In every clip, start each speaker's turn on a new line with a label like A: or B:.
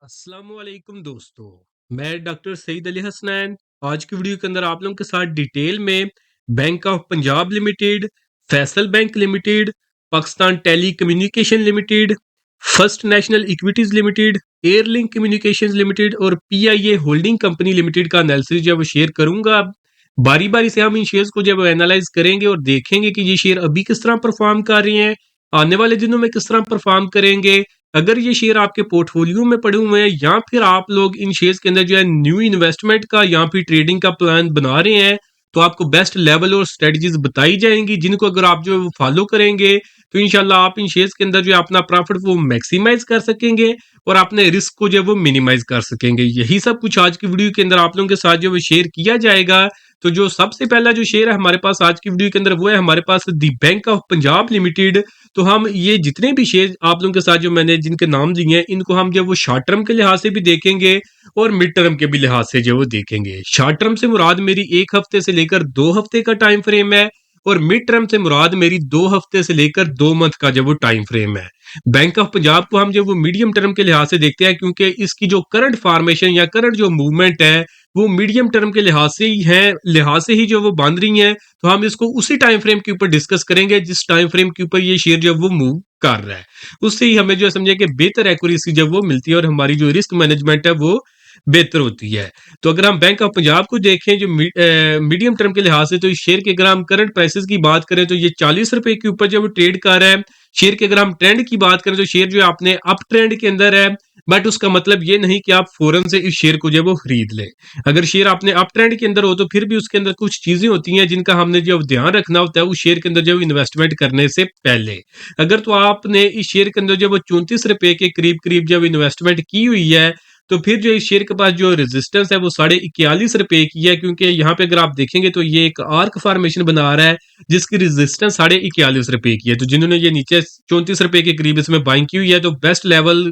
A: अस्सलामुअलैकुम दोस्तों। मैं डॉक्टर सईद अली हसनैन आज की वीडियो के अंदर आप लोगों के साथ डिटेल में bank of Punjab limited, Faisal bank limited, Pakistan telecommunication limited, first national equities limited, Airlink communications limited और पीआईए होल्डिंग कंपनी लिमिटेड का एनालिसिस जब शेयर करूंगा। बारी बारी से हम इन शेयर्स को जब एनालाइज करेंगे और देखेंगे कि ये शेयर अभी किस तरह परफॉर्म कर रहे हैं, आने वाले दिनों में किस तरह परफॉर्म करेंगे। अगर ये शेयर आपके पोर्टफोलियो में पड़े हुए हैं या फिर आप लोग इन शेयर्स के अंदर जो है न्यू इन्वेस्टमेंट का या फिर ट्रेडिंग का प्लान बना रहे हैं, तो आपको बेस्ट लेवल और स्ट्रेटजीज बताई जाएंगी, जिनको अगर आप जो फॉलो करेंगे तो इंशाल्लाह आप इन शेयर्स के अंदर जो है अपना प्रॉफिट वो मैक्सिमाइज कर सकेंगे और अपने रिस्क को जो है वो मिनिमाइज कर सकेंगे। यही सब कुछ आज की वीडियो के अंदर आप लोगों के साथ जो है शेयर किया जाएगा। तो जो सबसे पहला जो शेयर है हमारे पास आज की वीडियो के अंदर वो है हमारे पास दी बैंक ऑफ पंजाब लिमिटेड। तो हम ये जितने भी शेयर आप लोगों के साथ जो मैंने जिनके नाम दिए हैं, इनको हम जो वो शॉर्ट टर्म के लिहाज से भी देखेंगे और मिड टर्म के भी लिहाज से जो वो देखेंगे। शॉर्ट टर्म से मुराद मेरी 1 हफ्ते से लेकर 2 हफ्ते का टाइम फ्रेम है और मिड टर्म से मुराद मेरी 2 हफ्ते से लेकर 2 मंथ का जो वो टाइम फ्रेम है। बैंक ऑफ पंजाब को हम जो वो मीडियम टर्म के लिहाज से देखते हैं, क्योंकि इसकी जो करंट फॉर्मेशन या करंट जो मूवमेंट है वो मीडियम टर्म के लिहाज से ही जो वो बन रही है। तो हम इसको उसी टाइम फ्रेम के ऊपर डिस्कस करेंगे जिस टाइम फ्रेम के ऊपर ये शेयर जो वो मूव कर रहा है। उससे ही हमें जो समझे कि बेहतर एक्यूरेसी जब वो मिलती है और हमारी जो रिस्क मैनेजमेंट है वो बेहतर होती है। तो अगर हम बैंक ऑफ पंजाब को देखें जो मीडियम टर्म के लिहाज से, तो इस शेयर के अगर हम करंट प्राइसेस की बात करें तो ये 40 रुपए के ऊपर जब ट्रेड कर रहा है। शेयर के अगर हम ट्रेंड की बात करें तो शेयर जो है अपने अप ट्रेंड के अंदर है, बट उसका मतलब ये नहीं कि आप फौरन से इस शेयर को जो है वो खरीद लें। अगर शेयर अपने अप ट्रेंड के अंदर हो तो फिर भी उसके अंदर कुछ चीजें होती हैं जिनका हमने जो ध्यान रखना होता है उस शेयर के अंदर जो इन्वेस्टमेंट करने से पहले। अगर तो आपने इस शेयर के अंदर जो वो 34 रुपए के करीब करीब जब इन्वेस्टमेंट की हुई है, तो फिर जो इस शेयर के पास जो रेजिस्टेंस है वो 41.5 रुपए की है, क्योंकि यहाँ पे अगर आप देखेंगे तो ये एक आर्क फॉर्मेशन बना रहा है जिसकी रेजिस्टेंस 41.5 रुपए की है। तो जिन्होंने ये नीचे 34 रुपए के करीब इसमें बाइंग की हुई है, तो बेस्ट लेवल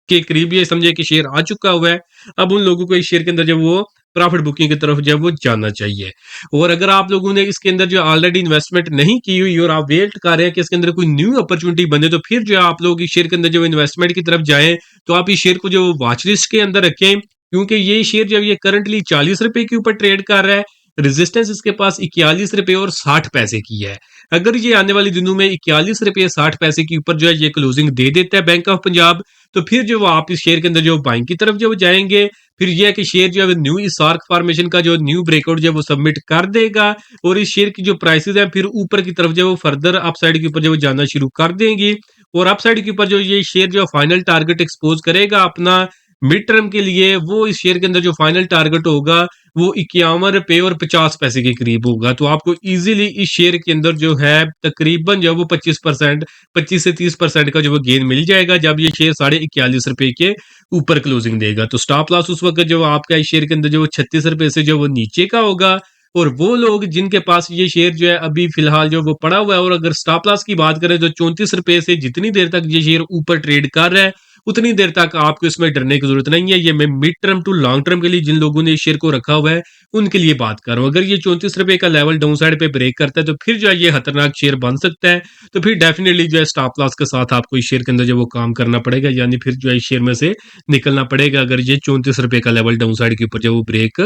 A: के करीब ये समझे कि शेयर आ चुका हुआ है। अब उन लोगों को इस शेयर के अंदर जब वो प्रॉफिट बुकिंग की तरफ जब वो जाना चाहिए। और अगर आप लोगों ने इसके अंदर जो ऑलरेडी इन्वेस्टमेंट नहीं की हुई और आप वेट कर रहे हैं कि इसके अंदर कोई न्यू अपॉर्चुनिटी बने, तो फिर जो आप लोग इस शेयर के अंदर जो इन्वेस्टमेंट की तरफ जाएं, तो आप इस शेयर को जो वॉच लिस्ट के अंदर रखें, क्योंकि ये शेयर जब ये करंटली 40 रुपए के ऊपर ट्रेड कर रहा है, रेजिस्टेंस इसके पास 41 रुपए और 60 पैसे की है। अगर ये आने वाले दिनों में 41 रुपए 60 पैसे के ऊपर जो है ये क्लोजिंग दे देता है बैंक ऑफ पंजाब, तो फिर जो आप इस शेयर के अंदर जो बाइंग की तरफ जो जाएंगे, फिर यह है कि शेयर जो है न्यू इस आर्क फॉर्मेशन का जो न्यू ब्रेकआउट जो है वो सबमिट कर देगा और इस शेयर की जो प्राइसेस है फिर ऊपर की तरफ जो वो फर्दर अपसाइड के ऊपर जो जाना शुरू कर देंगी। और अपसाइड के ऊपर जो ये शेयर जो फाइनल टारगेट एक्सपोज करेगा अपना मिड टर्म के लिए, वो इस शेयर के अंदर जो फाइनल टारगेट होगा वो 51 रुपए और 50 पैसे के करीब होगा। तो आपको इजीली इस शेयर के अंदर जो है तकरीबन जो वो 25 से 30% का जो वो गेन मिल जाएगा जब ये शेयर 41.5 रुपए के ऊपर क्लोजिंग देगा। तो स्टॉप लॉस उस वक्त जो आपका इस शेयर के अंदर जो वो 36 रुपए से जो वो नीचे का होगा। और वो लोग जिनके पास ये शेयर जो है अभी फिलहाल जो वो पड़ा हुआ है, और अगर स्टॉप लॉस की बात करें तो 34 रुपए से जितनी देर तक ये शेयर ऊपर ट्रेड कर रहा है उतनी देर तक आपको इसमें डरने की जरूरत नहीं है। ये मैं mid term to long term के लिए जिन लोगों ने इस शेयर को रखा हुआ है उनके लिए बात कर रहा हूँ। अगर ये 34 रुपए का लेवल डाउन साइड पे ब्रेक करता है तो फिर जो है ये खतरनाक शेयर बन सकता है। तो फिर डेफिनेटली जो है स्टॉप लॉस के साथ आपको इस शेयर के अंदर जो वो काम करना पड़ेगा, यानी फिर जो है इस शेयर में से निकलना पड़ेगा अगर ये 34 रुपए का लेवल डाउन साइड के ऊपर जो वो ब्रेक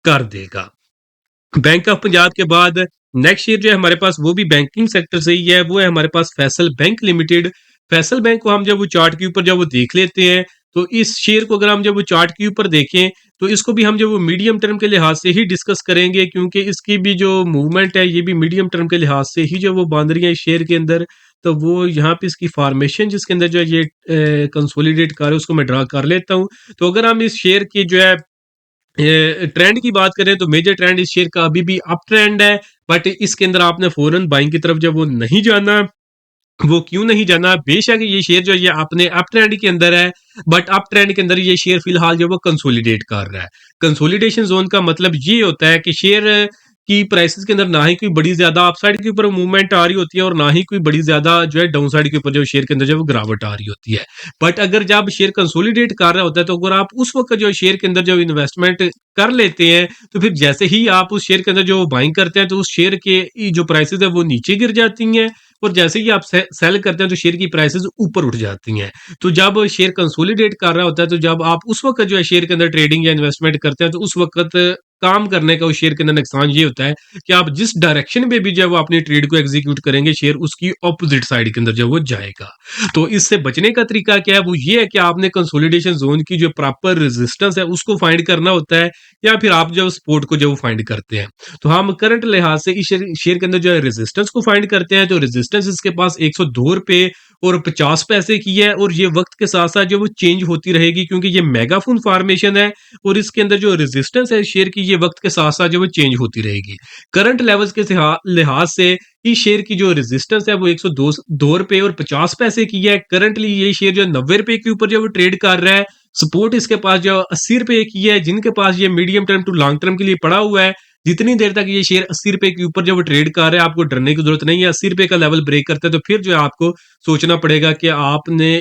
A: कर देगा। बैंक ऑफ पंजाब के बाद नेक्स्ट शेयर जो है हमारे पास वो भी बैंकिंग सेक्टर से ही है, वो है हमारे पास Faisal bank limited. Faisal bank को हम जब वो चार्ट के ऊपर जब वो देख लेते हैं, तो इस शेयर को अगर हम जब वो चार्ट के ऊपर देखें तो इसको भी हम जब वो मीडियम टर्म के लिहाज से ही डिस्कस करेंगे, क्योंकि इसकी भी जो मूवमेंट है ये भी मीडियम टर्म के लिहाज से ही जो वो बांध रही है इस शेयर के अंदर। तो वो यहाँ पे इसकी फॉर्मेशन जिसके अंदर जो है ये कंसोलिडेट कर रहे उसको मैं ड्रा कर लेता हूँ। तो अगर हम इस शेयर की जो है ट्रेंड की बात करें तो मेजर ट्रेंड इस शेयर का अभी भी अप ट्रेंड है, बट इसके अंदर आपने फौरन बाइंग की तरफ जब वो नहीं जाना। वो क्यों नहीं जाना? बेशक ये शेयर जो है ये अपने अप ट्रेंड के अंदर है, बट अप ट्रेंड के अंदर ये शेयर फिलहाल जो वो कंसोलिडेट कर रहा है। कंसोलिडेशन जोन का मतलब ये होता है कि शेयर की प्राइसेस के अंदर ना ही कोई बड़ी ज्यादा अपसाइड के ऊपर मूवमेंट आ रही होती है और ना ही कोई बड़ी ज्यादा जो है डाउन साइड के ऊपर जो शेयर के अंदर जो वो गिरावट आ रही होती है। बट अगर जब शेयर कंसोलिडेट कर रहा होता है तो अगर आप उस वक्त जो शेयर के अंदर जो इन्वेस्टमेंट कर लेते हैं, तो फिर जैसे ही आप उस शेयर के अंदर जो बाइंग करते हैं तो उस शेयर के जो प्राइसेस है वो नीचे गिर जाती हैं और जैसे ही आप सेल करते हैं तो शेयर की प्राइसेस ऊपर उठ जाती हैं। तो जब शेयर कंसोलिडेट कर रहा होता है, तो जब आप उस वक्त जो है शेयर के अंदर ट्रेडिंग या इन्वेस्टमेंट करते हैं, तो उस वक्त काम करने का उस शेयर के अंदर नुकसान ये होता है कि आप जिस डायरेक्शन में भी जो है वो अपनी ट्रेड को एग्जीक्यूट करेंगे, शेयर उसकी ऑपोजिट साइड के अंदर जो है वो जाएगा। तो इससे बचने का तरीका क्या है, वो ये है कि आपने कंसोलिडेशन जोन की जो प्रॉपर रेजिस्टेंस है उसको फाइंड करना होता है, या फिर आप जो सपोर्ट को जो वो फाइंड करते हैं। तो हम करंट लिहाज से इस शेयर के अंदर जो है रेजिस्टेंस को फाइंड करते हैं। तो रेजिस्टेंस इसके पास 102 रुपए और 50 पैसे की है, और ये वक्त के साथ साथ जो वो चेंज होती रहेगी, क्योंकि ये मेगाफोन फॉर्मेशन है और इसके अंदर जो रेजिस्टेंस है शेयर की, ये वक्त के साथ साथ जो वो चेंज होती रहेगी। करंट लेवल्स के लिहाज से इस शेयर की जो रेजिस्टेंस है वो 102 दो रुपए और 50 पैसे की है। करंटली ये शेयर जो 90 रुपए के ऊपर जो वो ट्रेड कर रहा है। सपोर्ट इसके पास जो 80 रुपए की है, जिनके पास ये medium term to long term के लिए पड़ा हुआ है। जितनी देर तक ये शेयर 80 रुपए के ऊपर जब वो ट्रेड कर रहा है, आपको डरने की जरूरत नहीं है। 80 रुपए का लेवल ब्रेक करता है तो फिर जो है आपको सोचना पड़ेगा कि आपने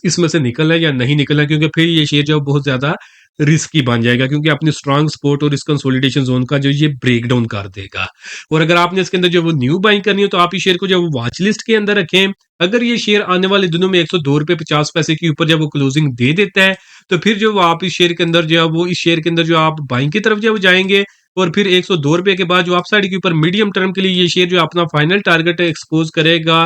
A: इसमें से निकलना है या नहीं निकलना है, क्योंकि फिर ये शेयर जो है बहुत ज्यादा रिस्की बन जाएगा, क्योंकि अपनी स्ट्रांग सपोर्ट और इस कंसोलिडेशन जोन का जो ये ब्रेक डाउन कर देगा। और अगर आपने इसके अंदर जो वो न्यू बाइंग करनी हो, तो आप इस शेयर को जो वॉच लिस्ट के अंदर रखें। अगर ये शेयर आने वाले दिनों में 102 रुपए 50 पैसे के ऊपर जब वो क्लोजिंग दे देता है, तो फिर जो आप इस शेयर के अंदर जो है वो इस शेयर के अंदर जो आप बाइंग की तरफ जो है वो जाएंगे। और फिर 102 रुपए के बाद जो अपसाइड के ऊपर मीडियम टर्म के लिए ये शेयर जो अपना फाइनल टारगेट एक्सपोज करेगा,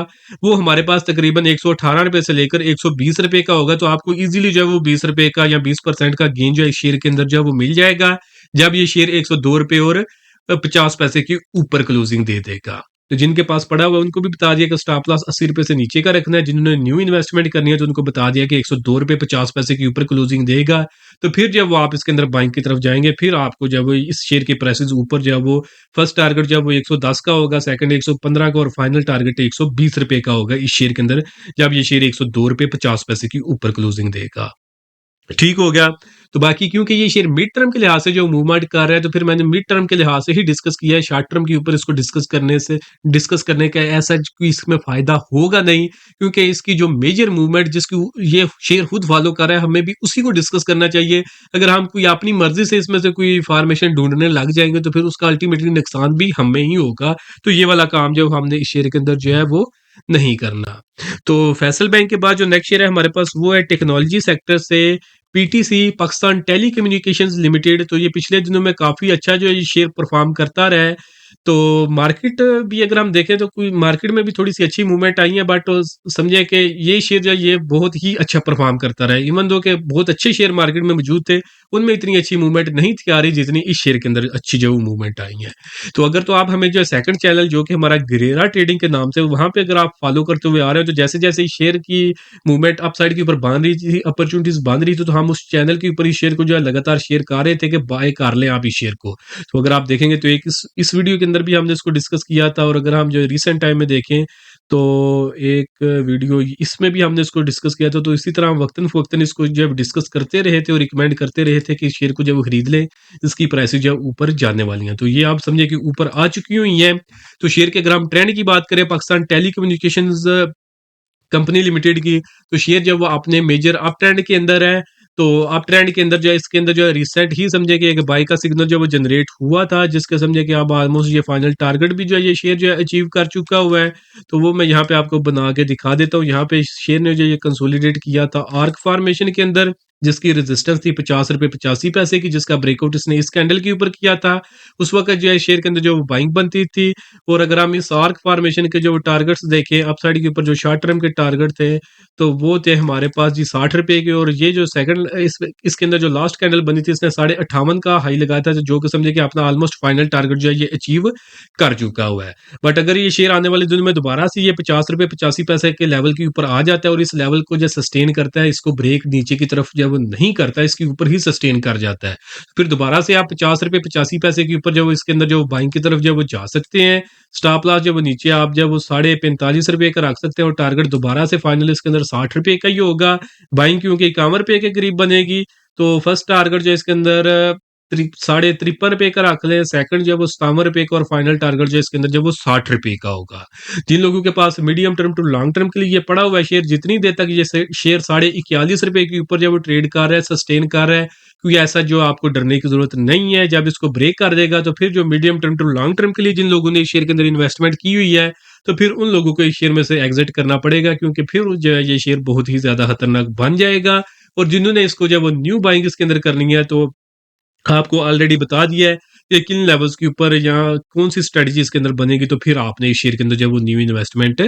A: वो हमारे पास तकरीबन 118 रुपए से लेकर 120 रुपए का होगा। तो आपको इजीली जो है वो 20 रुपए का या 20% का गेन जो है इस शेयर के अंदर जो है वो मिल जाएगा, जब ये शेयर 102 रुपए और 50 पैसे के ऊपर क्लोजिंग दे देगा। तो जिनके पास पड़ा हुआ है उनको भी बता दिया कि स्टॉप लॉस 80 रुपए से नीचे का रखना है। जिन्होंने न्यू इन्वेस्टमेंट करनी है तो उनको बता दिया कि 102 रुपए 50 पैसे के ऊपर क्लोजिंग देगा। तो फिर जब वो आप इसके अंदर बाइंग की तरफ जाएंगे, फिर आपको जब वो इस शेयर के प्राइसेस ऊपर जब वो फर्स्ट टारगेट जब वो 110 का होगा, सेकंड 115 का, और फाइनल टारगेट 120 रुपए का होगा इस शेयर के अंदर, जब ये शेयर 102 रुपए 50 पैसे की ऊपर क्लोजिंग देगा। ठीक हो गया। तो बाकी क्योंकि ये शेयर मिड टर्म के लिहाज से जो मूवमेंट कर रहा है, तो फिर मैंने मिड टर्म के लिहाज से ही डिस्कस किया है। शॉर्ट टर्म के ऊपर इसको डिस्कस करने का ऐसा कोई इसमें फायदा होगा नहीं, क्योंकि इसकी जो मेजर मूवमेंट जिसकी ये शेयर खुद फॉलो कर रहा है, हमें भी उसी को डिस्कस करना चाहिए। अगर हम कोई अपनी मर्जी से इसमें से कोई फॉर्मेशन ढूंढने लग जाएंगे, तो फिर उसका अल्टीमेटली नुकसान भी हमें ही होगा। तो ये वाला काम जो हमने इस शेयर के अंदर जो है वो नहीं करना। तो फैसल बैंक के बाद जो नेक्स्ट शेयर है हमारे पास, वो है टेक्नोलॉजी सेक्टर से पीटीसी पाकिस्तान टेलीकम्युनिकेशंस लिमिटेड। तो ये पिछले दिनों में काफ़ी अच्छा जो है ये शेयर परफॉर्म करता रहा है। तो मार्केट भी अगर हम देखें तो कोई मार्केट में भी थोड़ी सी अच्छी मूवमेंट आई है, बट समझे कि ये शेयर जो है ये बहुत ही अच्छा परफॉर्म करता रहा है। इवन दो के बहुत अच्छे शेयर मार्केट में मौजूद थे, उनमें इतनी अच्छी मूवमेंट नहीं थी आ रही जितनी इस शेयर के अंदर अच्छी जो मूवमेंट आई है। तो अगर तो आप हमें जो सेकंड चैनल जो कि हमारा गिरेरा ट्रेडिंग के नाम से, वहां पे अगर आप फॉलो करते हुए आ रहे हो, तो जैसे जैसे इस शेयर की मूवमेंट अप साइड के ऊपर बांध रही थी, अपॉर्चुनिटीज बांध रही थी, तो हम उस चैनल के ऊपर इस शेयर को जो है लगातार शेयर कर रहे थे कि बाय कर लें आप इस शेयर को। तो अगर आप देखेंगे तो एक इस वीडियो के अंदर भी हमने इसको डिस्कस किया था, और अगर हम जो रिसेंट टाइम में देखें तो एक वीडियो इसमें भी हमने इसको डिस्कस किया था। तो इसी तरह हम वक्तन फवक्तन इसको जब डिस्कस करते रहे थे और रिकमेंड करते रहे थे कि इस शेयर को जब खरीद लें, इसकी प्राइसेज जो ऊपर जाने वाली हैं। तो ये आप समझे कि ऊपर आ चुकी हुई हैं। तो शेयर के अगर हम ट्रेंड की बात करें, पाकिस्तान टेलीकम्युनिकेशंस कंपनी लिमिटेड की, तो शेयर जब वो अपने मेजर अप ट्रेंड के अंदर है, तो अप ट्रेंड के अंदर जो है इसके अंदर जो है रिसेंट ही समझे कि एक बाई का सिग्नल जो वो जनरेट हुआ था, जिसके समझे कि अब ऑलमोस्ट ये फाइनल टारगेट भी जो है ये शेयर जो है अचीव कर चुका हुआ है। तो वो मैं यहाँ पे आपको बना के दिखा देता हूँ। यहाँ पे शेयर ने जो ये कंसोलिडेट किया था आर्क फॉर्मेशन के अंदर, जिसकी रेजिस्टेंस थी 50 रुपए 85 पैसे की, जिसका ब्रेकआउट इसने इस कैंडल के ऊपर किया था। उस वक्त जो है शेयर के अंदर जो बाइंग बनती थी। और अगर हम इस आर्क फॉर्मेशन के जो टारगेट्स देखें, अपसाइड के ऊपर जो शॉर्ट टर्म के टारगेट थे, तो वो थे हमारे पास जी 60 रुपए के। और ये जो सेकंड इसके अंदर जो लास्ट कैंडल बनी थी, इसने 58.5 का हाई लगाया था, जो कि समझे कि अपना ऑलमोस्ट फाइनल टारगेट जो है ये अचीव कर चुका हुआ है। बट अगर ये शेयर आने वाले दिनों में दोबारा से ये 50 रुपए 85 पैसे के लेवल के ऊपर आ जाता है और इस लेवल को जो सस्टेन करता है, इसको ब्रेक नीचे की तरफ जब नहीं करता है, इसके ऊपर ही सस्टेन कर जाता है, फिर दोबारा से आप 50 रुपए 85 पैसे के ऊपर जब इसके अंदर जो बाइंग की तरफ जब वो जा सकते हैं। स्टॉप लॉस जब नीचे आप जब वो 45.5 रुपए का रख सकते हैं, और टारगेट दोबारा से फाइनल इसके अंदर 60 रुपए का ही होगा। बाइंग क्योंकि 51 रुपए के करीब बनेगी, तो फर्स्ट टारगेट जो इसके अंदर 53 रुपए का रख लें, सेकंड जब वो 57 रुपए का, और फाइनल टारगेट जो इसके अंदर जब वो 60 रुपए का होगा। जिन लोगों के पास medium term to long term के लिए ये पड़ा हुआ है शेयर, जितनी देर तक ये शेयर 41 रुपए के ऊपर जब वो ट्रेड कर रहा है, सस्टेन कर रहा है, क्योंकि ऐसा जो आपको डरने की जरूरत नहीं है। जब इसको ब्रेक कर देगा, तो फिर जो medium term to long term के लिए जिन लोगों ने शेयर के अंदर इन्वेस्टमेंट की हुई है, तो फिर उन लोगों को इस शेयर में से एग्जिट करना पड़ेगा, क्योंकि फिर जो है ये शेयर बहुत ही ज़्यादा खतरनाक बन जाएगा। और जिन्होंने इसको जब वो न्यू बाइंग इसके अंदर करनी है, तो आपको ऑलरेडी बता दिया है कि किन लेवल्स के ऊपर या कौन सी स्ट्रेटजी इसके अंदर बनेगी, तो फिर आपने इस शेयर के अंदर जो है वो न्यू इन्वेस्टमेंट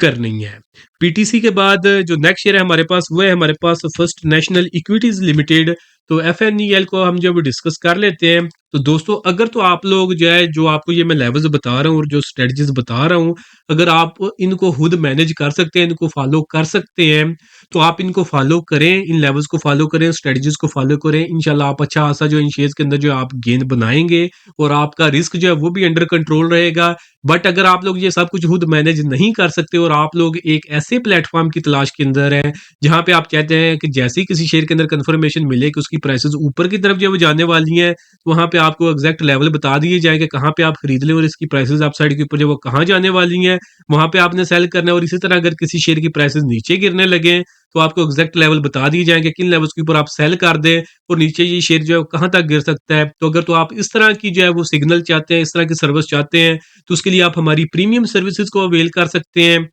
A: करनी है। पीटीसी के बाद जो नेक्स्ट शेयर है हमारे पास, वो है हमारे पास फर्स्ट नेशनल इक्विटीज लिमिटेड। तो एफएनईएल को हम जब डिस्कस कर लेते हैं, तो दोस्तों अगर तो आप लोग जो है, जो आपको ये मैं लेवल्स बता रहा हूँ और जो स्ट्रेटजीज बता रहा हूँ, अगर आप इनको खुद मैनेज कर सकते हैं, इनको फॉलो कर सकते हैं, तो आप इनको फॉलो करें, इन लेवल्स को फॉलो करें, स्ट्रेटजीज को फॉलो करें। इंशाल्लाह आप अच्छा खासा जो इन शेयर्स के अंदर जो आप गेन बनाएंगे और आपका रिस्क जो है वो भी अंडर कंट्रोल रहेगा। बट अगर आप लोग ये सब कुछ खुद मैनेज नहीं कर सकते और आप लोग एक ऐसे प्लेटफॉर्म की तलाश के अंदर हैं जहां पे आप चाहते हैं कि जैसे ही किसी शेयर के अंदर कंफर्मेशन मिले कि उसकी प्राइसेस ऊपर की तरफ जो है वो जाने वाली हैं, तो वहां पे आपको एग्जैक्ट लेवल बता दिए जाएंगे कहाँ पे आप खरीद लें और इसकी प्राइसेस आप साइड के ऊपर जो वो कहाँ जाने वाली हैं, वहां पे आपने सेल करना है। और इसी तरह अगर किसी शेयर की प्राइसेस नीचे गिरने लगे, तो आपको एग्जैक्ट लेवल बता दिए जाएंगे किन लेवल्स के ऊपर आप सेल कर दें और नीचे ये शेयर जो है कहाँ तक गिर सकता है। तो अगर तो आप इस तरह की जो है वो सिग्नल चाहते हैं, इस तरह की सर्विस चाहते हैं, तो उसके लिए आप हमारी प्रीमियम सर्विसेज को अवेल कर सकते हैं।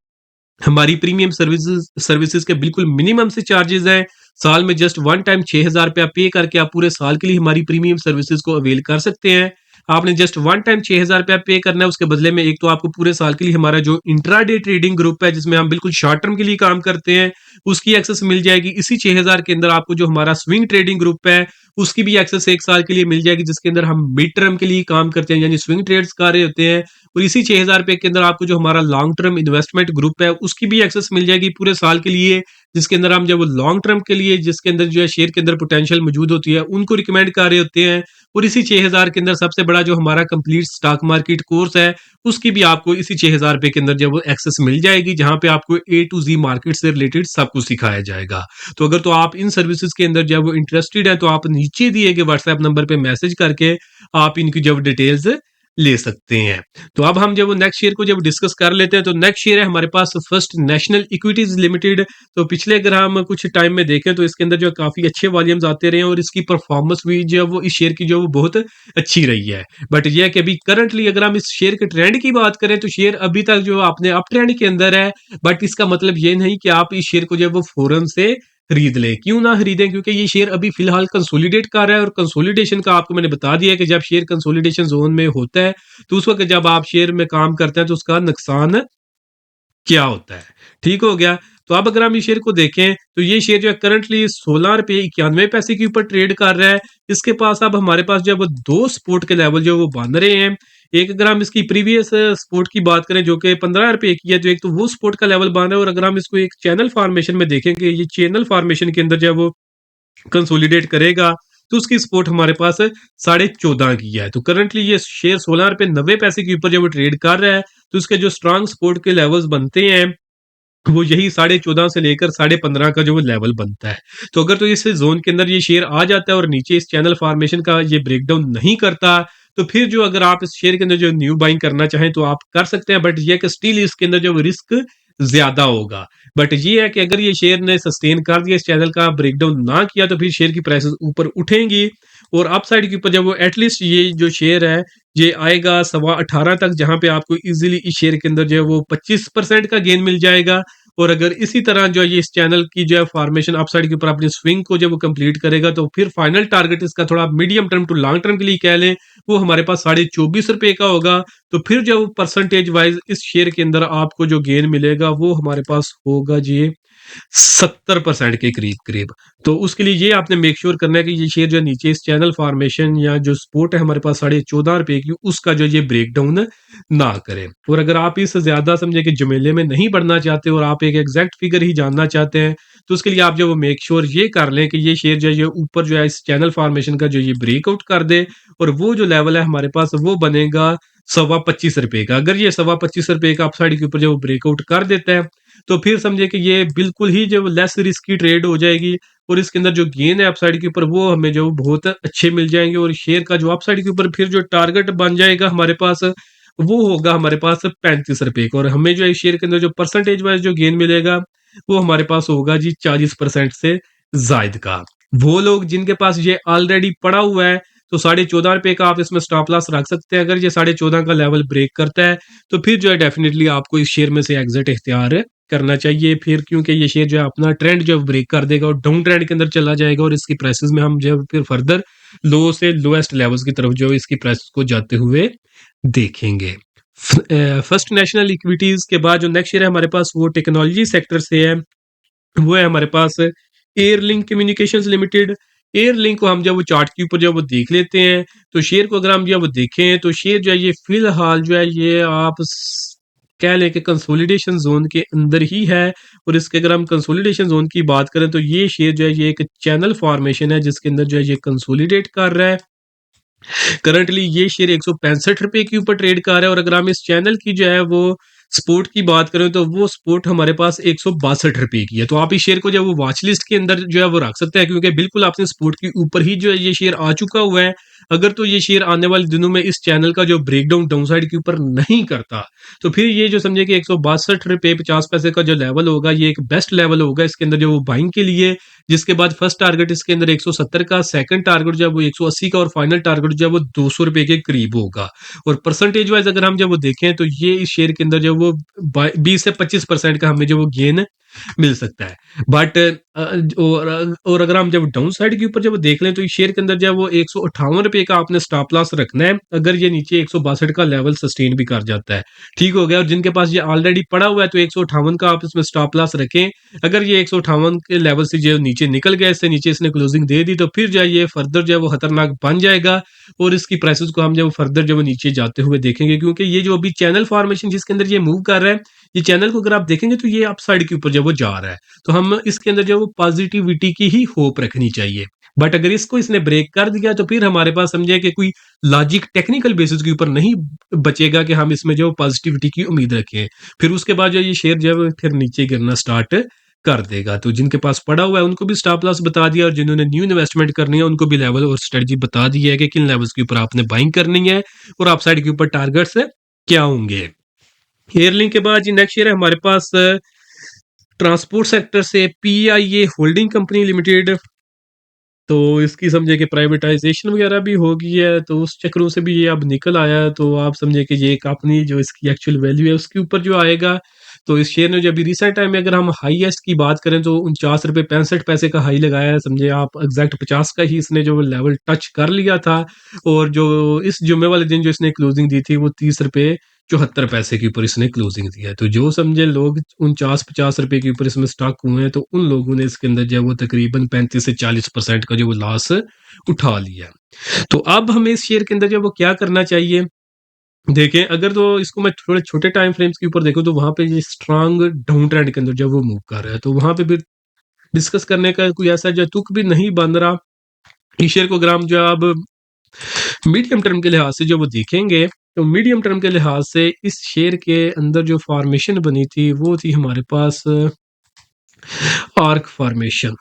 A: हमारी प्रीमियम सर्विसेज सर्विसेज के बिल्कुल मिनिमम से चार्जेस हैं। साल में जस्ट वन टाइम 6,000 रुपया पे करके आप पूरे साल के लिए हमारी प्रीमियम सर्विसेज को अवेल कर सकते हैं। आपने जस्ट वन टाइम 6,000 रुपया पे करना है, उसके बदले में एक तो आपको पूरे साल के लिए हमारा जो इंट्राडे ट्रेडिंग ग्रुप है, जिसमें हम बिल्कुल शॉर्ट टर्म के लिए काम करते हैं, उसकी एक्सेस मिल जाएगी। इसी 6,000 के अंदर आपको जो हमारा स्विंग ट्रेडिंग ग्रुप है, उसकी भी एक्सेस एक साल के लिए मिल जाएगी, जिसके अंदर हम मिड टर्म के लिए काम करते हैं, यानी स्विंग ट्रेड्स कर रहे होते हैं। और इसी 6,000 रुपये के अंदर आपको जो हमारा लॉन्ग टर्म इन्वेस्टमेंट ग्रुप है, उसकी भी एक्सेस मिल जाएगी पूरे साल के लिए, जिसके अंदर हम जब वो लॉन्ग टर्म के लिए, जिसके अंदर जो है शेयर के अंदर पोटेंशियल मौजूद होती है, उनको रिकमेंड कर रहे होते हैं। और इसी 6,000 के अंदर सबसे बड़ा जो हमारा कंप्लीट स्टॉक मार्केट कोर्स है, उसकी भी आपको इसी 6,000 रुपये के अंदर जब वो एक्सेस मिल जाएगी, जहां पे आपको ए टू जी मार्केट से रिलेटेड सब कुछ सिखाया जाएगा। तो अगर तो आप इन सर्विसेज के अंदर जब वो इंटरेस्टेड है, तो आप नीचे दिए गए व्हाट्सएप नंबर पे मैसेज करके आप इनकी जब डिटेल्स ले सकते हैं। तो अब हम जब वो नेक्स्ट शेयर को जब डिस्कस कर लेते हैं, तो नेक्स्ट शेयर है हमारे पास फर्स्ट नेशनल इक्विटीज लिमिटेड। तो पिछले अगर हम कुछ टाइम में देखें, तो इसके अंदर जो काफी अच्छे वॉल्यूम्स आते रहे हैं और इसकी परफॉर्मेंस भी जो है वो इस शेयर की जो वो बहुत अच्छी रही है। बट यह है कि अभी करंटली अगर हम इस शेयर के ट्रेंड की बात करें, तो शेयर अभी तक जो अपने अप ट्रेंड के अंदर है। बट इसका मतलब ये नहीं कि आप इस शेयर को जो है वो फौरन से खरीद लें। क्यों ना खरीदें? क्योंकि ये शेयर अभी फिलहाल कंसोलिडेट कर रहा है और कंसोलिडेशन का आपको मैंने बता दिया है कि जब शेयर कंसोलिडेशन जोन में होता है, तो उस वक्त जब आप शेयर में काम करते हैं, तो उसका नुकसान क्या होता है। ठीक हो गया। तो अब अगर हम इस शेयर को देखें, तो ये शेयर जो है करंटली 16 रुपये 91 पैसे के ऊपर ट्रेड कर रहा है। इसके पास अब हमारे पास जो है वो दो सपोर्ट के लेवल जो वो बन रहे हैं। एक अगर हम इसकी प्रीवियस सपोर्ट की बात करें, जो कि 15 रुपये की है, तो एक तो वो सपोर्ट का लेवल बन रहा है। और अगर हम इसको एक चैनल फॉर्मेशन में देखेंगे, ये चैनल फॉर्मेशन के अंदर जो है वो कंसोलिडेट करेगा, तो उसकी सपोर्ट हमारे पास 14.5 की है। तो करंटली ये शेयर 16 रुपये 90 पैसे के ऊपर जब वो ट्रेड कर रहा है, तो उसके जो स्ट्रांग सपोर्ट के लेवल्स बनते हैं, वो यही 14.5 से लेकर 15.5 का जो वो लेवल बनता है। तो अगर तो इस जोन के अंदर ये शेयर आ जाता है और नीचे इस चैनल फॉर्मेशन का ये ब्रेकडाउन नहीं करता, तो फिर जो अगर आप इस शेयर के अंदर जो न्यू बाइंग करना चाहें, तो आप कर सकते हैं। बट ये कि स्टिल इसके अंदर जो रिस्क ज्यादा होगा। बट ये है कि अगर ये शेयर ने सस्टेन कर दिया, इस चैनल का ब्रेकडाउन ना किया, तो फिर शेयर की प्राइसेस ऊपर उठेंगी और अपसाइड के ऊपर जब वो एटलीस्ट ये जो शेयर है, ये आएगा 18.25 तक, जहां पे आपको इजीली इस शेयर के अंदर जो है वो 25% का गेन मिल जाएगा। और अगर इसी तरह जो है ये इस चैनल की जो है फॉर्मेशन अपसाइड के ऊपर अपनी स्विंग को जब वो कंप्लीट करेगा, तो फिर फाइनल टारगेट इसका थोड़ा medium term to long term के लिए कह लें, वो हमारे पास 24.5 रुपये का होगा। तो फिर जो परसेंटेज वाइज इस शेयर के अंदर आपको जो गेन मिलेगा, वो हमारे पास होगा जी 70% के करीब करीब। तो उसके लिए ये आपने मेक श्योर करना है कि ये शेयर जो है नीचे इस चैनल फॉर्मेशन या जो सपोर्ट है हमारे पास 14.5 रुपये की, उसका जो ये ब्रेकडाउन ना करें। और अगर आप इस ज्यादा समझे कि जमेले में नहीं बढ़ना चाहते और आप एक एग्जैक्ट फिगर ही जानना चाहते हैं, तो उसके लिए आप जो वो मेक श्योर ये कर लें कि ये शेयर जो है ये ऊपर जो है इस चैनल फॉर्मेशन का जो ये ब्रेकआउट कर दे, और वो जो लेवल है हमारे पास वो बनेगा 25.25 रुपये का। अगर ये 25.25 रुपये का अपसाइड के ऊपर जो ब्रेकआउट कर देता है, तो फिर समझे कि ये बिल्कुल ही जो लेस रिस्की ट्रेड हो जाएगी और इसके अंदर जो गेन है अपसाइड के ऊपर, वो हमें जो बहुत अच्छे मिल जाएंगे। और शेयर का जो अपसाइड के ऊपर फिर जो टारगेट बन जाएगा हमारे पास, वो होगा हमारे पास 35 रुपये का। और हमें जो है शेयर के अंदर जो परसेंटेज वाइज जो गेन मिलेगा, वो हमारे पास होगा जी 40% से जायद का। वो लोग जिनके पास ये ऑलरेडी पड़ा हुआ है, तो ₹14.5 का आप इसमें स्टॉप लॉस रख सकते हैं। अगर ये 14.5 का लेवल ब्रेक करता है तो फिर जो है डेफिनेटली आपको इस शेयर में से एग्जिट इख्तियार करना चाहिए फिर, क्योंकि ये शेयर जो है अपना ट्रेंड जो ब्रेक कर देगा और डाउन ट्रेंड के अंदर चला जाएगा और इसकी प्राइसेस में हम जो फिर फर्दर लो से लोएस्ट लेवल्स की तरफ जो इसकी प्राइसेस को जाते हुए देखेंगे। फर्स्ट नेशनल इक्विटीज के बाद जो नेक्स्ट शेयर है हमारे पास वो टेक्नोलॉजी सेक्टर से है, वो है हमारे पास एयरलिंक कम्युनिकेशंस लिमिटेड। एयरलिंक को हम जब वो चार्ट के ऊपर जब वो देख लेते हैं तो शेयर को अगर हम जब वो देखें तो शेयर जो है ये फिलहाल जो है ये आप कह लें कि कंसोलिडेशन जोन के अंदर ही है। और इसके अगर हम कंसोलिडेशन जोन की बात करें तो ये शेयर जो है ये एक चैनल फॉर्मेशन है जिसके अंदर जो है ये कंसोलिडेट कर रहा है। करंटली ये शेयर ₹165 के ऊपर ट्रेड कर रहा है और अगर हम इस चैनल की जो है वो सपोर्ट की बात करें तो वो सपोर्ट हमारे पास ₹162 की है। तो आप इस शेयर को जो है वो वॉच लिस्ट के अंदर जो है वो रख सकते हैं, क्योंकि बिल्कुल आपने सपोर्ट के ऊपर ही जो है ये शेयर आ चुका हुआ है। अगर तो ये शेयर आने वाले दिनों में इस चैनल का जो ब्रेकडाउन डाउन साइड के ऊपर नहीं करता तो फिर ये जो समझे कि ₹162.50 का जो लेवल होगा ये एक बेस्ट लेवल होगा इसके अंदर जो वो बाइंग के लिए। जिसके बाद फर्स्ट टारगेट इसके अंदर 170 का, सेकंड टारगेट जो है वो 180 का और फाइनल टारगेट जो है वो ₹200 के करीब होगा। और परसेंटेज वाइज अगर हम जब वो देखें तो ये इस शेयर के अंदर जो वो 20 से 25% का हमें जो वो गेन मिल सकता है। बट और अगर हम जब डाउन साइड के ऊपर जब देख लें तो इस शेयर के अंदर जो है वो ₹158 का आपने स्टॉप लॉस रखना है अगर ये नीचे 162 का लेवल सस्टेन भी कर जाता है। ठीक हो गया। और जिनके पास ये ऑलरेडी पड़ा हुआ है तो 158 का आप इसमें स्टॉप लॉस रखें। अगर ये 158 के लेवल से जो नीचे निकल गया, इससे नीचे इसने क्लोजिंग दे दी तो फिर जो है ये फर्दर जो है वो खतरनाक बन जाएगा और इसकी प्राइसेस को हम जब फर्दर जो नीचे जाते हुए देखेंगे, क्योंकि ये जो अभी चैनल फॉर्मेशन जिसके अंदर ये मूव कर रहा है ये चैनल को अगर आप देखेंगे तो ये अपसाइड के ऊपर जब वो जा रहा है तो हम इसके अंदर जो वो पॉजिटिविटी की ही होप रखनी चाहिए। बट अगर इसको इसने ब्रेक कर दिया तो फिर हमारे पास समझे कि कोई लॉजिक टेक्निकल बेसिस के ऊपर नहीं बचेगा कि हम इसमें जो पॉजिटिविटी की उम्मीद रखें। फिर उसके बाद जो ये शेयर जो है वो फिर नीचे गिरना स्टार्ट कर देगा। तो जिनके पास पड़ा हुआ है उनको भी स्टॉप लॉस बता दिया और जिन्होंने न्यू इन्वेस्टमेंट करनी है उनको भी लेवल और स्ट्रेटजी बता दी है कि किन लेवल्स के ऊपर आपने बाइंग करनी है और अपसाइड के ऊपर टारगेट्स क्या होंगे। एयरलिंक के बाद जी नेक्स्ट शेयर है हमारे पास ट्रांसपोर्ट सेक्टर से पीआईए होल्डिंग कंपनी लिमिटेड। तो इसकी समझे कि प्राइवेटाइजेशन वगैरह भी हो गई है तो उस चक्रों से भी ये अब निकल आया है। तो आप समझे कि ये कंपनी जो इसकी एक्चुअल वैल्यू है उसके ऊपर जो आएगा। तो इस शेयर ने जो अभी रिसेंट टाइम में अगर हम हाईएस्ट की बात करें तो ₹49.65 का हाई लगाया है। समझे आप एग्जैक्ट 50 का ही इसने जो लेवल टच कर लिया था। और जो इस जुम्मे वाले दिन जो इसने क्लोजिंग दी थी वो ₹30.74 के ऊपर इसने क्लोजिंग दी है। तो जो समझे लोग 49-50 के ऊपर इसमें स्टॉक हुए हैं तो उन लोगों ने इसके अंदर जो है वो तकरीबन 35 से 40% का जो वो लॉस उठा लिया। तो अब हमें इस शेयर के अंदर जो वो क्या करना चाहिए, देखें अगर तो इसको मैं थोड़े छोटे टाइम फ्रेम्स के ऊपर देखूं तो वहां पे ये स्ट्रांग डाउन ट्रेंड के अंदर जब वो मूव कर रहा है तो वहां पे भी डिस्कस करने का कोई ऐसा जो तुक भी नहीं बन रहा। इस शेयर को अगर हम जो अब मीडियम टर्म के लिहाज से जो वो देखेंगे तो मीडियम टर्म के लिहाज से इस शेयर के अंदर जो फॉर्मेशन बनी थी वो थी हमारे पास आर्क फॉर्मेशन।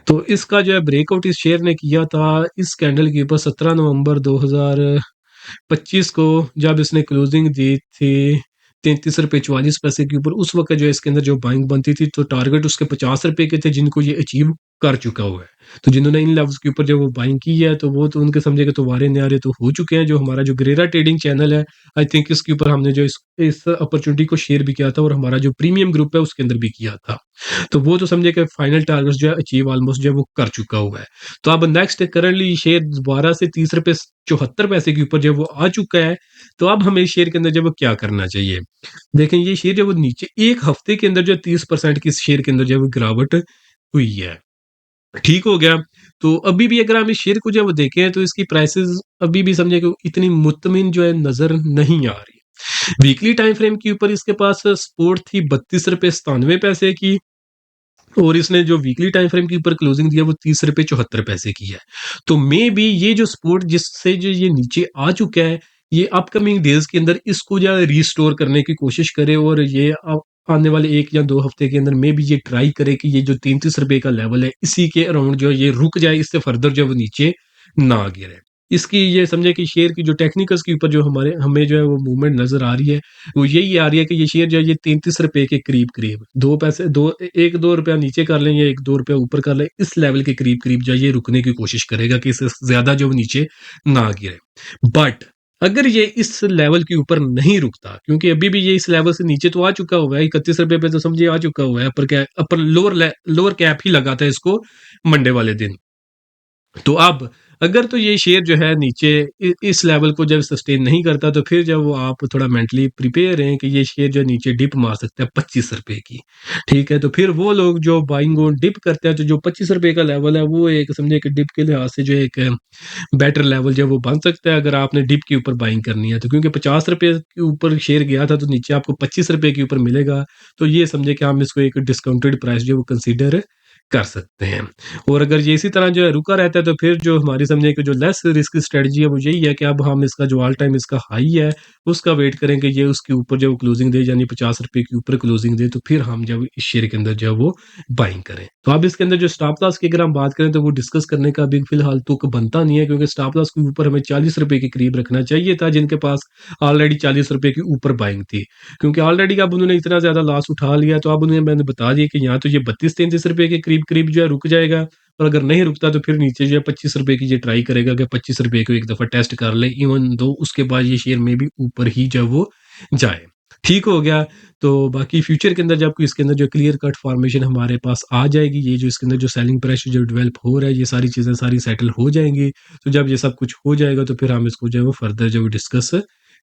A: तो इसका जो है ब्रेकआउट इस शेयर ने किया था इस कैंडल के ऊपर 17 नवंबर 2025 को जब इसने क्लोजिंग दी थी ₹33.44 के ऊपर। उस वक्त जो है इसके अंदर जो बाइंग बनती थी तो टारगेट उसके ₹50 के थे जिनको ये अचीव कर चुका हुआ है। तो जिन्होंने इन लेवल्स के ऊपर जो वो बाइंग की है तो वो तो उनके समझे कि तो वारे न्यारे तो हो चुके हैं। जो हमारा जो ग्रेरा ट्रेडिंग चैनल है आई थिंक इसके ऊपर हमने जो इस अपॉर्चुनिटी को शेयर भी किया था और हमारा जो प्रीमियम ग्रुप है उसके अंदर भी किया था। तो वो तो समझे कि फाइनल टारगेट जो है अचीव ऑलमोस्ट जो है वो कर चुका हुआ है। तो अब नेक्स्ट करंटली शेयर दोबारा से ₹30.74 के ऊपर जो वो आ चुका है। तो अब हमें शेयर के अंदर जब वो क्या करना चाहिए, देखें ये शेयर जो वो नीचे एक हफ्ते के अंदर जो 30% की इस शेयर के अंदर जो है वो गिरावट हुई है। ठीक हो गया। तो अभी भी अगर हम इस शेयर को जो है वो देखें तो इसकी प्राइसेस अभी भी समझे कि इतनी मुतमिन जो है नजर नहीं आ रही। वीकली टाइम फ्रेम के ऊपर इसके पास सपोर्ट थी ₹32.97 की और इसने जो वीकली टाइम फ्रेम के ऊपर क्लोजिंग दिया वो ₹30.74 की है। तो मे बी ये जो सपोर्ट जिससे जो ये नीचे आ चुका है ये अपकमिंग डेज के अंदर इसको जो है रिस्टोर करने की कोशिश करे और ये आने वाले 1 या 2 हफ्ते के अंदर मे बी ये ट्राई करे कि ये जो ₹33 का लेवल है इसी के अराउंड जो है ये रुक जाए, इससे फर्दर जो है वो नीचे ना गिरे। इसकी ये समझे कि शेयर की जो टेक्निकल्स के ऊपर जो हमें जो है वो मूवमेंट नज़र आ रही है, वो यही आ रही है कि ये शेयर जो है ये ₹33 के करीब-करीब 2 पैसे 2 1-2 रुपया नीचे कर लें या 1-2 रुपया ऊपर कर लें, इस लेवल के करीब-करीब जो है ये रुकने की कोशिश करेगा कि इससे ज़्यादा जो वो नीचे ना गिरे। बट अगर ये इस लेवल के ऊपर नहीं रुकता, क्योंकि अभी भी ये इस लेवल से नीचे तो आ चुका हुआ है, ₹31 पे तो समझिए आ चुका हुआ है, अपर लोअर कैप ही लगा था इसको मंडे वाले दिन। तो अब अगर तो ये शेयर जो है नीचे इस लेवल को जब सस्टेन नहीं करता, तो फिर जब वो आप थोड़ा मेंटली प्रिपेयर रहें कि ये शेयर जो है नीचे डिप मार सकता है ₹25 की, ठीक है? तो फिर वो लोग जो बाइंग ऑन डिप करते हैं, तो जो ₹25 का लेवल है वो एक समझे कि डिप के लिहाज से जो एक बेटर लेवल जो है वो बन सकता है, अगर आपने डिप के ऊपर बाइंग करनी है तो। क्योंकि ₹50 के ऊपर शेयर गया था, तो नीचे आपको ₹25 के ऊपर मिलेगा, तो ये समझे कि हम इसको एक डिस्काउंटेड प्राइस जो है वो कंसीडर कर सकते हैं। और अगर ये इसी तरह जो है रुका रहता है, तो फिर जो हमारी समझिए कि जो लेस रिस्क स्ट्रेटजी है वो यही है कि अब हम इसका जो ऑल टाइम इसका हाई है, उसका वेट करें कि ये उसके ऊपर जो क्लोजिंग दे, यानी ₹50 के ऊपर क्लोजिंग दे, तो फिर हम जब इस शेयर के अंदर जो है वो बाइंग करें। तो अब इसके अंदर जो स्टॉप लॉस की अगर हम बात करें, तो वो डिस्कस करने का अभी फिलहाल तुक बनता नहीं है, क्योंकि स्टॉप लॉस के ऊपर हमें ₹40 के करीब रखना चाहिए था, जिनके पास ऑलरेडी ₹40 के ऊपर बाइंग थी। क्योंकि ऑलरेडी अब उन्होंने इतना ज़्यादा लॉस उठा लिया, तो अब उन्हें मैंने बता दिया कि यहाँ तो ये ₹32-33 के करीब-करीब जो है रुक जाएगा, और अगर नहीं रुकता तो फिर नीचे जो है ₹25 की ये ट्राई करेगा कि ₹25 को एक दफ़ा टेस्ट कर ले, इवन दो उसके बाद ये शेयर में भी ऊपर ही जब वो जाए। ठीक हो गया, तो बाकी फ्यूचर के अंदर जब इसके अंदर जो क्लियर कट फॉर्मेशन हमारे पास आ जाएगी, ये जो इसके अंदर जो सेलिंग प्रेशर जो डेवलप हो रहा है, ये सारी चीज़ें सारी सेटल हो जाएँगी। तो जब ये सब कुछ हो जाएगा, तो फिर हम इसको जो है वो फर्दर जो है डिस्कस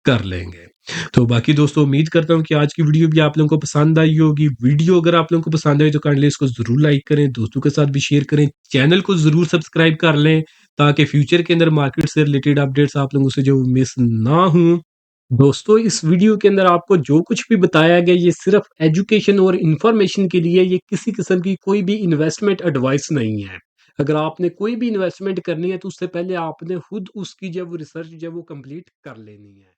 A: कर लेंगे। तो बाकी दोस्तों, उम्मीद करता हूँ कि आज की वीडियो भी आप लोगों को पसंद आई होगी। वीडियो अगर आप लोगों को पसंद आई तो काइंडली इसको ज़रूर लाइक करें, दोस्तों के साथ भी शेयर करें, चैनल को ज़रूर सब्सक्राइब कर लें, ताकि फ्यूचर के अंदर मार्केट से रिलेटेड अपडेट्स आप लोगों से जो मिस ना हों। दोस्तों, इस वीडियो के अंदर आपको जो कुछ भी बताया गया, ये सिर्फ एजुकेशन और इंफॉर्मेशन के लिए, ये किसी किस्म की कोई भी इन्वेस्टमेंट एडवाइस नहीं है। अगर आपने कोई भी इन्वेस्टमेंट करनी है, तो उससे पहले आपने खुद उसकी जो है वो रिसर्च जो है वो कंप्लीट कर लेनी है।